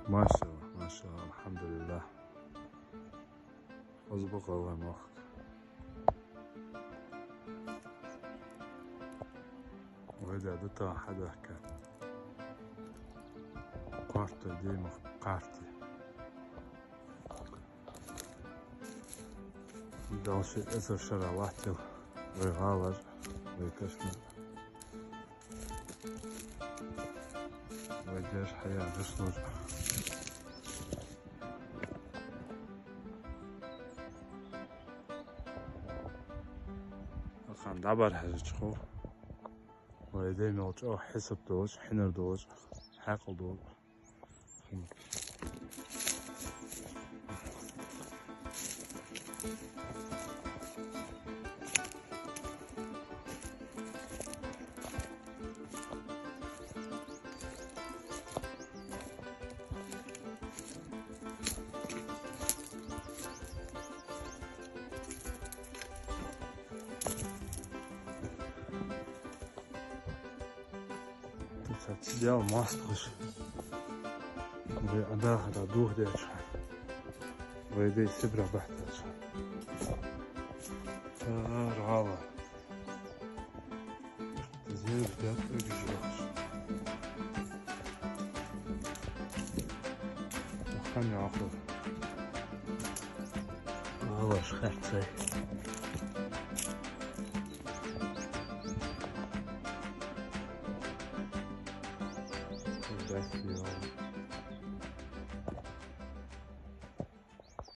ما شاء الله ما شاء الله الحمد لله. اصبغ الله مخك. وإذا دتا حدا كان قارتي دي قارتي داش الأسر شراواتي ويغالر ويكشمر ويجيش حياة بشنور. خان دعبر حاجة خو ويدي موج أو حسب دوج حنر دوج حاقل دوج. ديال ماستخش داخل دوه ديش ويدي سبرة بحتاج رغالة تزيل بدات اجيوش وخاني عقل واش خاحتي Exactly.